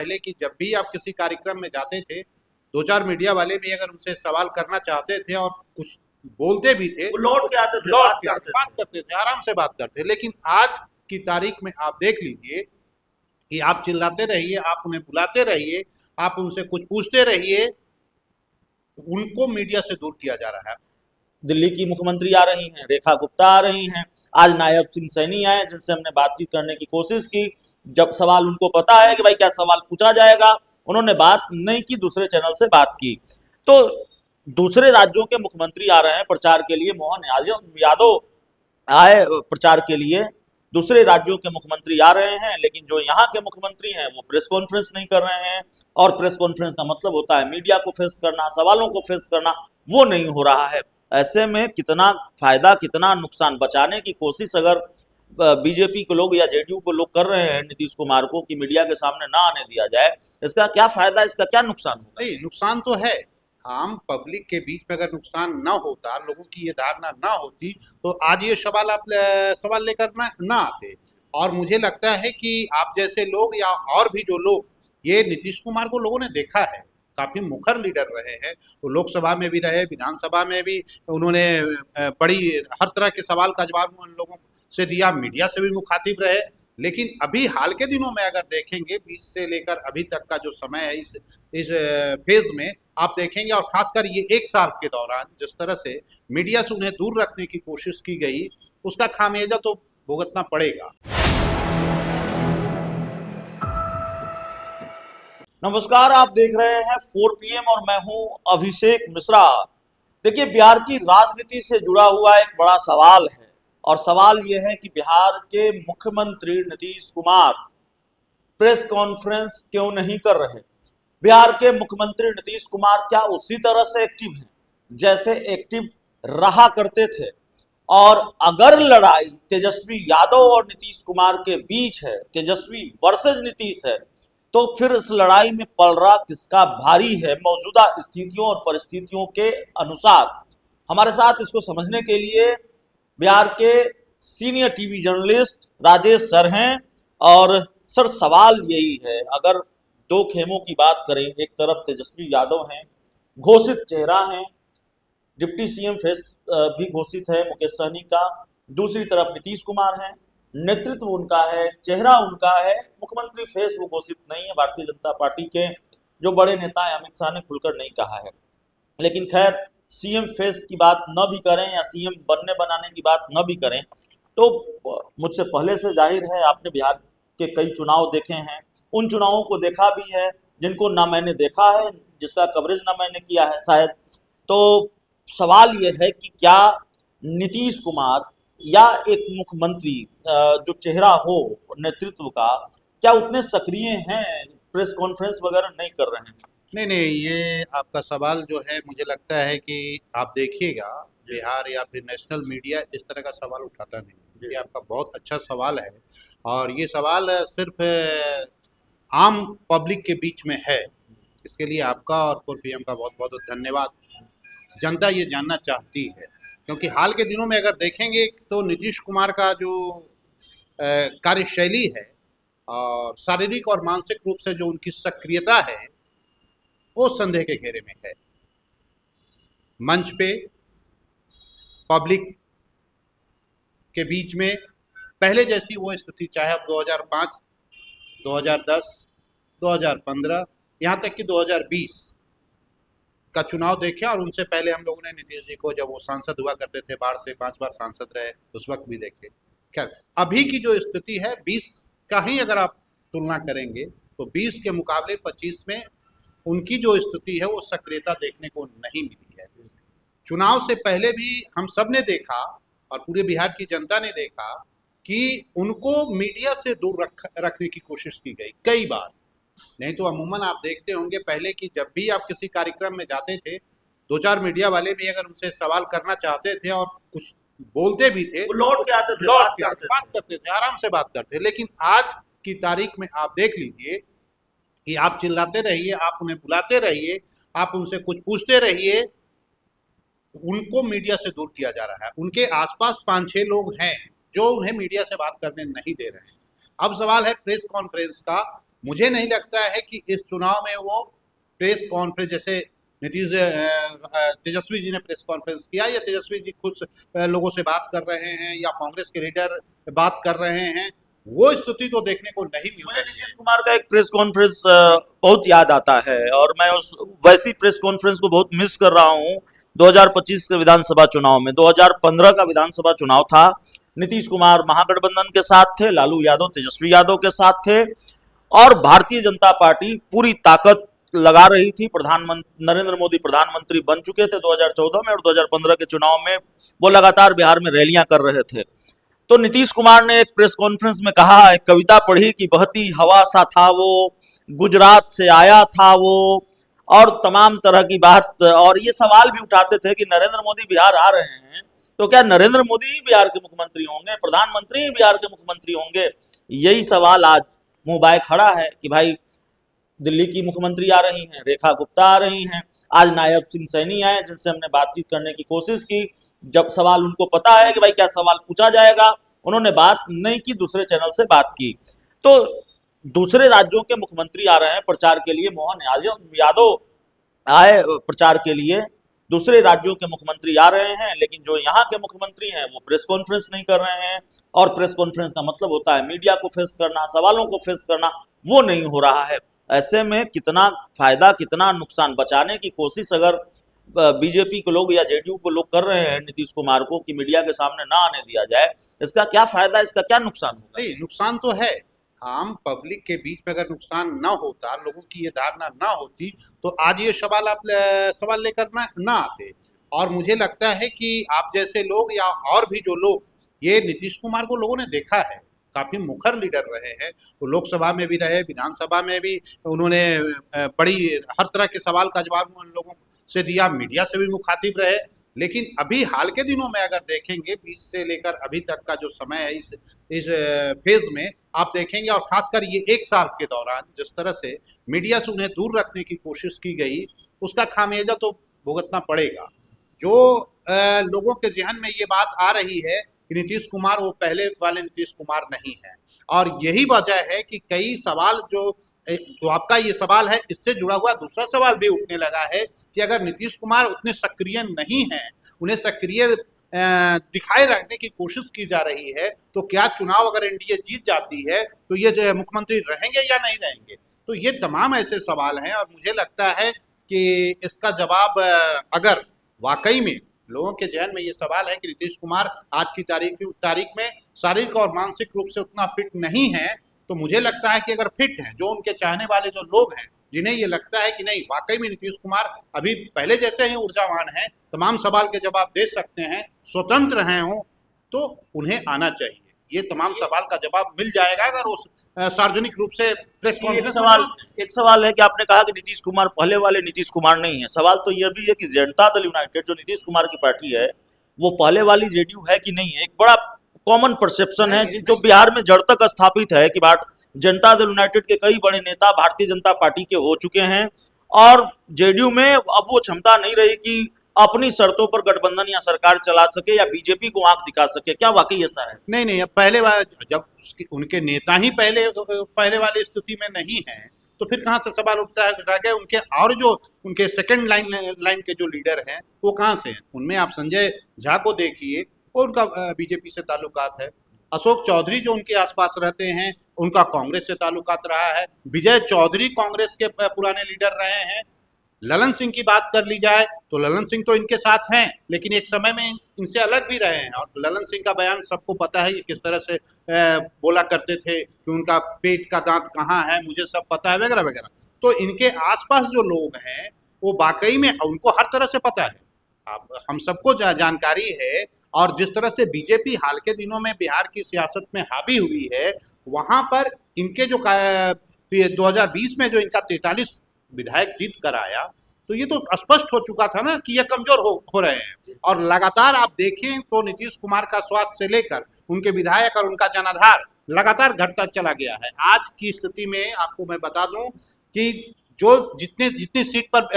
पहले कि जब भी आप किसी कार्यक्रम में जाते थे, दो चार मीडिया वाले भी अगर उनसे सवाल करना चाहते थे और कुछ बोलते भी थे वो लौट तो के आते थे, लौट बात के करते बात थे। करते थे, आराम से बात करते थे। लेकिन आज की तारीख में आप देख लीजिए कि आप चिल्लाते रहिए, आप उन्हें बुलाते रहिए, आप उनसे कुछ पूछते रहिए, उनको मीडिया से दूर किया जा रहा है। दिल्ली की मुख्यमंत्री आ रही हैं, रेखा गुप्ता आ रही हैं, आज नायब सिंह सैनी आए जिनसे हमने बातचीत करने की कोशिश की। जब सवाल उनको पता है कि भाई क्या सवाल पूछा जाएगा, उन्होंने बात नहीं की, दूसरे चैनल से बात की। तो दूसरे राज्यों के मुख्यमंत्री आ रहे हैं प्रचार के लिए, मोहन यादव आए प्रचार के लिए, दूसरे राज्यों के मुख्यमंत्री आ रहे हैं, लेकिन जो यहाँ के मुख्यमंत्री हैं वो प्रेस कॉन्फ्रेंस नहीं कर रहे हैं। और प्रेस कॉन्फ्रेंस का मतलब होता है मीडिया को फेस करना, सवालों को फेस करना, वो नहीं हो रहा है। ऐसे में कितना फायदा कितना नुकसान, बचाने की कोशिश अगर बीजेपी के लोग या जेडीयू को लोग कर रहे हैं नीतीश कुमार को कि मीडिया के सामने ना आने दिया जाए, इसका क्या फायदा, इसका क्या नुकसान होगा? नहीं, नुकसान तो है। आम पब्लिक के बीच में अगर नुकसान ना होता, लोगों की ये धारणा ना होती, तो आज ये सवाल लेकर ना आते। और मुझे लगता है कि आप जैसे लोग या और भी जो लोग, ये नीतीश कुमार को लोगों ने देखा है, काफी मुखर लीडर रहे हैं। वो लोकसभा में भी रहे, विधानसभा में भी उन्होंने बड़ी हर तरह के सवाल का जवाब उन लोगों से दिया, मीडिया से भी मुखातिब रहे। लेकिन अभी हाल के दिनों में अगर देखेंगे, 20 से लेकर अभी तक का जो समय है, इस फेज में आप देखेंगे, और खासकर ये एक साल के दौरान जिस तरह से मीडिया से उन्हें दूर रखने की कोशिश की गई, उसका खामियाजा तो भुगतना पड़ेगा। नमस्कार, आप देख रहे हैं 4 PM और मैं हूं अभिषेक मिश्रा। देखिए, बिहार की राजनीति से जुड़ा हुआ एक बड़ा सवाल है, और सवाल यह है कि बिहार के मुख्यमंत्री नीतीश कुमार प्रेस कॉन्फ्रेंस क्यों नहीं कर रहे। बिहार के मुख्यमंत्री नीतीश कुमार क्या उसी तरह से एक्टिव हैं जैसे एक्टिव रहा करते थे? और अगर लड़ाई तेजस्वी यादव और नीतीश कुमार के बीच है, तेजस्वी वर्सेज नीतीश है, तो फिर इस लड़ाई में पलड़ा किसका भारी है मौजूदा स्थितियों और परिस्थितियों के अनुसार? हमारे साथ इसको समझने के लिए बिहार के senior TV journalist Rajesh sir हैं। और सर, सवाल यही है, अगर दो खेमों की बात करें, एक तरफ तेजस्वी यादव हैं, घोषित चेहरा हैं, डिप्टी सीएम फेस भी घोषित है मुकेश सहनी का, दूसरी तरफ नीतीश कुमार हैं, नेतृत्व उनका है, चेहरा उनका है, मुख्यमंत्री फेस वो घोषित नहीं है। भारतीय जनता पार्टी के जो बड़े नेता हैं अमित शाह ने खुलकर नहीं कहा है। लेकिन खैर, सीएम फेस की बात न भी करें या सीएम बनने बनाने की बात न भी करें, तो मुझसे पहले से जाहिर है आपने बिहार के कई चुनाव देखे हैं, उन चुनावों को देखा भी है जिनको ना मैंने देखा है, जिसका कवरेज ना मैंने किया है शायद। तो सवाल यह है कि क्या नीतीश कुमार या एक मुख्यमंत्री जो चेहरा हो नेतृत्व का, क्या उतने सक्रिय हैं, प्रेस कॉन्फ्रेंस वगैरह नहीं कर रहे हैं? नहीं नहीं, ये आपका सवाल जो है, मुझे लगता है कि आप देखिएगा, बिहार या फिर नेशनल मीडिया इस तरह का सवाल उठाता नहीं। ये आपका बहुत अच्छा सवाल है, और ये सवाल सिर्फ आम पब्लिक के बीच में है। इसके लिए आपका और 4 PM का बहुत बहुत धन्यवाद। जनता ये जानना चाहती है, क्योंकि हाल के दिनों में अगर देखेंगे तो नीतीश कुमार का जो कार्यशैली है, और शारीरिक और मानसिक रूप से जो उनकी सक्रियता है, वो संदेह के घेरे में है। मंच पे पब्लिक के बीच में पहले जैसी वो स्थिति, चाहे अब 2005, 2010, 2015, यहाँ तक कि 2020 का चुनाव देखे, और उनसे पहले हम लोगों ने नीतीश जी को, जब वो सांसद हुआ करते थे, बाढ़ से 5 बार सांसद रहे, उस वक्त भी देखे। खैर, अभी की जो स्थिति है 20 का ही अगर आप तुलना करेंगे, तो 20 के मुकाबले 25 में उनकी जो स्थिति है वो सक्रियता देखने को नहीं मिली है। चुनाव से पहले भी हम सब ने देखा, और पूरे बिहार की जनता ने देखा, कि उनको मीडिया से दूर रखने की कोशिश की गई कई बार। नहीं तो अमूमन आप देखते होंगे पहले कि जब भी आप किसी कार्यक्रम में जाते थे, दो चार मीडिया वाले भी अगर उनसे सवाल करना चाहते थे और कुछ बोलते भी थे, वो लौट के आते थे, लौट के बात करते थे, आराम से बात करते थे। लेकिन आज की तारीख में आप देख लीजिए कि आप चिल्लाते रहिए, आप उन्हें बुलाते रहिए, आप उनसे कुछ पूछते रहिए, उनको मीडिया से दूर किया जा रहा है। उनके आसपास 5-6 लोग हैं जो उन्हें मीडिया से बात करने नहीं दे रहे हैं। अब सवाल है प्रेस कॉन्फ्रेंस का, मुझे नहीं लगता है कि इस चुनाव में वो प्रेस कॉन्फ्रेंस जैसे तेजस्वी जी ने प्रेस कॉन्फ्रेंस किया या तेजस्वी जी खुद लोगों से बात कर रहे हैं या कांग्रेस के लीडर बात कर रहे हैं, वो स्थिति तो देखने को नहीं मिल मुझे रही है। नीतीश कुमार का एक प्रेस कॉन्फ्रेंस बहुत याद आता है और मैं उस वैसी प्रेस कॉन्फ्रेंस को बहुत मिस कर रहा हूं। 2025 के विधानसभा चुनाव में 2015 का विधानसभा चुनाव था, नीतीश कुमार महागठबंधन के साथ थे, लालू यादव तेजस्वी यादव के साथ थे और भारतीय जनता पार्टी पूरी ताकत लगा रही थी। प्रधानमंत्री नरेंद्र मोदी प्रधानमंत्री बन चुके थे 2014 में और 2015 के चुनाव में वो लगातार बिहार में रैलियां कर रहे थे। तो नीतीश कुमार ने एक प्रेस कॉन्फ्रेंस में कहा, एक कविता पढ़ी कि बहती हवा सा था वो, गुजरात से आया था वो, और तमाम तरह की बात। और ये सवाल भी उठाते थे कि नरेंद्र मोदी बिहार आ रहे हैं तो क्या नरेंद्र मोदी ही बिहार के मुख्यमंत्री होंगे, प्रधानमंत्री ही बिहार के मुख्यमंत्री होंगे? यही सवाल आज मुंह बाय खड़ा है कि भाई दिल्ली की मुख्यमंत्री आ रही हैं, रेखा गुप्ता आ रही हैं, आज नायब सिंह सैनी आए जिनसे हमने बातचीत करने की कोशिश की। जब सवाल उनको पता है कि भाई क्या सवाल पूछा जाएगा, उन्होंने बात नहीं की, दूसरे चैनल से बात की। तो दूसरे राज्यों के मुख्यमंत्री आ रहे हैं प्रचार के लिए, मोहन यादव आए प्रचार के लिए, दूसरे राज्यों के मुख्यमंत्री आ रहे हैं, लेकिन जो यहाँ के मुख्यमंत्री हैं वो प्रेस कॉन्फ्रेंस नहीं कर रहे हैं। और प्रेस कॉन्फ्रेंस का मतलब होता है मीडिया को फेस करना, सवालों को फेस करना, वो नहीं हो रहा है। ऐसे में कितना फायदा कितना नुकसान, बचाने की कोशिश अगर बीजेपी के लोग या जेडीयू को लोग कर रहे हैं नीतीश कुमार को कि मीडिया के सामने ना आने दिया जाए, इसका क्या फायदा, इसका क्या नुकसान होगा? नहीं, नुकसान तो है। आम पब्लिक के बीच में अगर नुकसान ना होता, लोगों की ये धारणा ना होती, तो आज ये सवाल लेकर ना आते। और मुझे लगता है कि आप जैसे लोग या और भी जो लोग, ये नीतीश कुमार को लोगों ने देखा है, काफी मुखर लीडर रहे हैं। वो लोकसभा में भी रहे, विधानसभा में भी उन्होंने बड़ी हर तरह के सवाल का जवाब उन लोगों से दिया, मीडिया से भी मुखातिब रहे। लेकिन अभी हाल के दिनों में अगर देखेंगे, 20 से लेकर अभी तक का जो समय है, इस फेज में आप देखेंगे, और खासकर ये 1 साल के दौरान जिस तरह से मीडिया से उन्हें दूर रखने की कोशिश की गई, उसका खामियाजा तो भुगतना पड़ेगा। जो लोगों के जहन में ये बात आ रही है कि नीतीश कुमार वो पहले वाले नीतीश कुमार नहीं है, और यही वजह है कि कई सवाल जो आपका ये सवाल है, इससे जुड़ा हुआ दूसरा सवाल भी उठने लगा है कि अगर नीतीश कुमार उतने सक्रिय नहीं हैं, उन्हें सक्रिय दिखाए रखने की कोशिश की जा रही है, तो क्या चुनाव अगर एनडीए जीत जाती है तो ये जो मुख्यमंत्री रहेंगे या नहीं रहेंगे? तो ये तमाम ऐसे सवाल हैं, और मुझे लगता है कि इसका जवाब अगर वाकई में लोगों के जहन में ये सवाल है कि नीतीश कुमार आज की तारीख में शारीरिक और मानसिक रूप से उतना फिट नहीं है, तो मुझे लगता है कि अगर फिट हैं, जो उनके चाहने वाले जो लोग हैं, जिन्हें ये लगता है कि नहीं वाकई में नीतीश कुमार अभी पहले जैसे ही ऊर्जावान हैं, तमाम सवाल के जवाब दे सकते हैं, स्वतंत्र हैं हो, तो उन्हें आना चाहिए। ये तमाम सवाल का जवाब मिल जाएगा अगर वो सार्वजनिक रूप से प्रेस कॉन्फ्रेंस में। एक सवाल है कि आपने कहा कि नीतीश कुमार पहले वाले नीतीश कुमार नहीं है। सवाल तो यह भी है कि जनता दल यूनाइटेड जो नीतीश कुमार की पार्टी है, वो पहले वाली जेडीयू है कि नहीं है? एक बड़ा कॉमन परसेप्शन है जो बिहार में जड़ तक स्थापित है कि जनता दल यूनाइटेड के कई बड़े नेता भारतीय जनता पार्टी के हो चुके हैं और जेडीयू में अब वो क्षमता नहीं रही कि अपनी शर्तों पर गठबंधन या सरकार चला सके या बीजेपी को आंख दिखा सके। क्या वाकई ऐसा है? नहीं, अब पहले जब उनके नेता ही पहले वाली स्थिति में नहीं है, तो फिर कहाँ से सवाल उठता है? रह गए उनके, और जो उनके सेकंड लाइन के जो लीडर हैं वो कहाँ से हैं? उनमें आप संजय झा को देखिए, वो उनका बीजेपी से ताल्लुकात है। अशोक चौधरी जो उनके आसपास रहते हैं, उनका कांग्रेस से ताल्लुकात रहा है। विजय चौधरी कांग्रेस के पुराने लीडर रहे हैं। ललन सिंह की बात कर ली जाए तो ललन सिंह तो इनके साथ हैं, लेकिन एक समय में इनसे अलग भी रहे हैं, और ललन सिंह का बयान सबको पता है कि किस तरह से बोला करते थे कि उनका पेट का दांत कहाँ है, मुझे सब पता है, वगैरह वगैरह। तो इनके आसपास जो लोग हैं वो वाकई में उनको हर तरह से पता है, हम सबको जानकारी है। और जिस तरह से बीजेपी हाल के दिनों में बिहार की सियासत में हावी हुई है, वहाँ पर इनके जो 2020 में जो इनका 43 विधायक जीत कर आया, तो ये तो स्पष्ट हो चुका था ना कि ये कमजोर हो रहे हैं। और लगातार आप देखें तो नीतीश कुमार का स्वास्थ्य से लेकर उनके विधायक और उनका जनाधार लगातार घटता चला गया है। आज की स्थिति में आपको मैं बता दूं कि जो जितनी सीट पर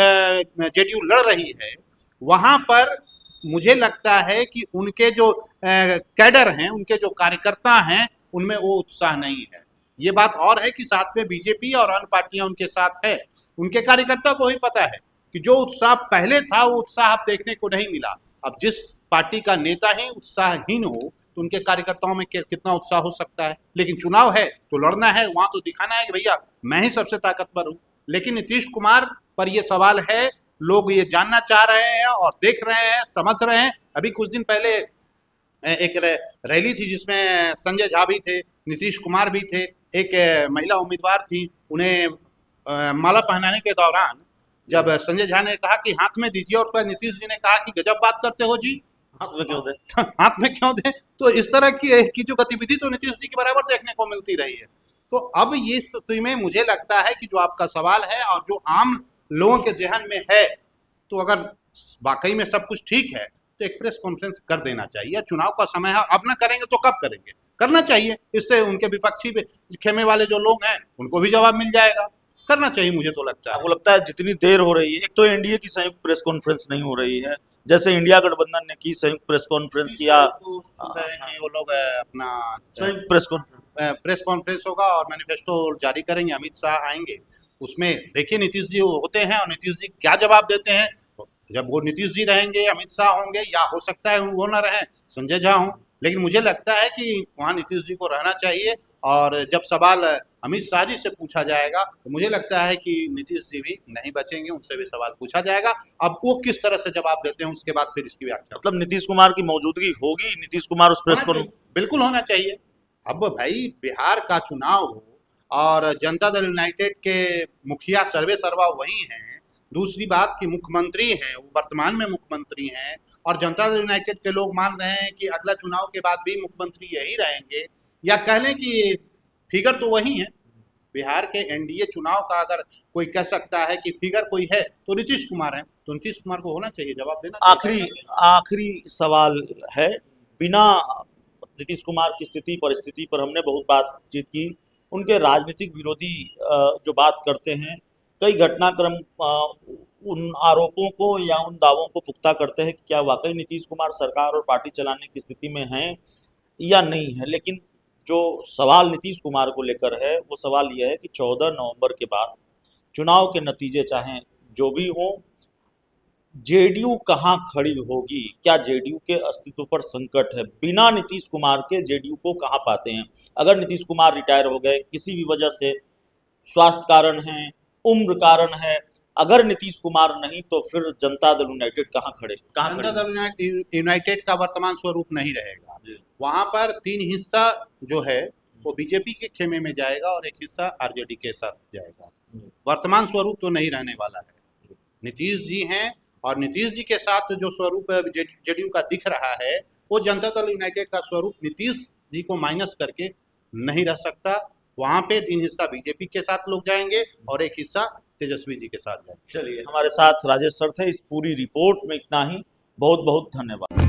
जेडीयू लड़ रही है, वहां पर मुझे लगता है कि उनके जो कैडर हैं, उनके जो कार्यकर्ता हैं, उनमें वो उत्साह नहीं है। ये बात और है कि साथ में बीजेपी और अन्य पार्टियां उनके साथ है। उनके कार्यकर्ता को ही पता है कि जो उत्साह पहले था वो उत्साह अब देखने को नहीं मिला। अब जिस पार्टी का नेता ही उत्साहहीन हो तो उनके कार्यकर्ताओं में कितना उत्साह हो सकता है। लेकिन चुनाव है तो लड़ना है, वहां तो दिखाना है कि भैया मैं ही सबसे ताकतवर हूँ। लेकिन नीतीश कुमार पर ये सवाल है, लोग ये जानना चाह रहे हैं और देख रहे हैं, समझ रहे हैं। अभी कुछ दिन पहले एक रैली थी जिसमें संजय झा भी थे, नीतीश कुमार भी थे, एक महिला उम्मीदवार थी। उन्हें माला पहनाने के दौरान जब संजय झा ने कहा कि हाथ में दीजिए और फिर नीतीश जी ने कहा कि गजब बात करते हो जी, हाथ में क्यों दे? हाथ में क्यों दे। तो इस तरह की जो गतिविधि तो नीतीश जी के बराबर देखने को मिलती रही है। तो अब ये स्थिति में मुझे लगता है कि जो आपका सवाल है और जो आम लोगों के जहन में है, तो अगर वाकई में सब कुछ ठीक है तो एक प्रेस कॉन्फ्रेंस कर देना चाहिए। चुनाव का समय है, अब ना करेंगे तो कब करेंगे, करना चाहिए। इससे उनके विपक्षी खेमे वाले जो लोग हैं उनको भी जवाब मिल जाएगा। करना चाहिए, मुझे तो लगता है। आपको लगता है जितनी देर हो रही है, एक तो एनडीए की संयुक्त प्रेस कॉन्फ्रेंस नहीं हो रही है, जैसे इंडिया गठबंधन ने की संयुक्त प्रेस कॉन्फ्रेंस किया, तो सुन रहे हैं कि वो लोग अपना संयुक्त प्रेस कॉन्फ्रेंस होगा और मैनिफेस्टो जारी करेंगे, अमित शाह आएंगे। उसमें देखिए नीतीश जी होते हैं और नीतीश जी क्या जवाब देते हैं। जब वो नीतीश जी रहेंगे, अमित शाह होंगे, या हो सकता है वो ना रहें, संजय झा हों, लेकिन मुझे लगता है कि वहाँ नीतीश जी को रहना चाहिए। और जब सवाल अमित शाह जी से पूछा जाएगा तो मुझे लगता है कि नीतीश जी भी नहीं बचेंगे, उनसे भी सवाल पूछा जाएगा। अब वो किस तरह से जवाब देते हैं उसके बाद फिर इसकी व्याख्या। मतलब नीतीश कुमार की मौजूदगी होगी, नीतीश कुमार उस प्रेस को बिल्कुल होना चाहिए। अब भाई बिहार का चुनाव हो और जनता दल यूनाइटेड के मुखिया सर्वे सर्वा वही हैं। दूसरी बात कि मुख्यमंत्री हैं, वो वर्तमान में मुख्यमंत्री हैं और जनता दल यूनाइटेड के लोग मान रहे हैं कि अगला चुनाव के बाद भी मुख्यमंत्री यही रहेंगे, या कह लें कि फिगर तो वही है। बिहार के एनडीए चुनाव का अगर कोई कह सकता है कि फिगर कोई है तो नीतीश कुमार है, तो नीतीश कुमार को होना चाहिए, जवाब देना चाहिए। आखिरी सवाल है, बिना नीतीश कुमार की स्थिति परिस्थिति पर हमने बहुत बातचीत की, उनके राजनीतिक विरोधी जो बात करते हैं, कई घटनाक्रम उन आरोपों को या उन दावों को पुख्ता करते हैं कि क्या वाकई नीतीश कुमार सरकार और पार्टी चलाने की स्थिति में हैं या नहीं है। लेकिन जो सवाल नीतीश कुमार को लेकर है वो सवाल यह है कि 14 नवंबर के बाद चुनाव के नतीजे चाहें जो भी हों, जेडीयू कहाँ खड़ी होगी, क्या जेडीयू के अस्तित्व पर संकट है, बिना नीतीश कुमार के जेडीयू को कहाँ पाते हैं। अगर नीतीश कुमार रिटायर हो गए किसी भी वजह से, स्वास्थ्य कारण है, उम्र कारण है, अगर नीतीश कुमार नहीं तो फिर जनता दल यूनाइटेड कहाँ खड़े? जनता दल यूनाइटेड का वर्तमान स्वरूप नहीं रहेगा। वहां पर 3 हिस्सा जो है वो बीजेपी के खेमे में जाएगा और एक हिस्सा आरजेडी के साथ जाएगा। वर्तमान स्वरूप तो नहीं रहने वाला है। नीतीश जी हैं और नीतीश जी के साथ जो स्वरूप जेडीयू का दिख रहा है वो जनता दल यूनाइटेड का स्वरूप नीतीश जी को माइनस करके नहीं रह सकता। वहां पे 3 हिस्सा बीजेपी के साथ लोग जाएंगे और एक हिस्सा तेजस्वी जी के साथ जाएंगे। चलिए, हमारे साथ राजेश सर थे। इस पूरी रिपोर्ट में इतना ही। बहुत बहुत धन्यवाद।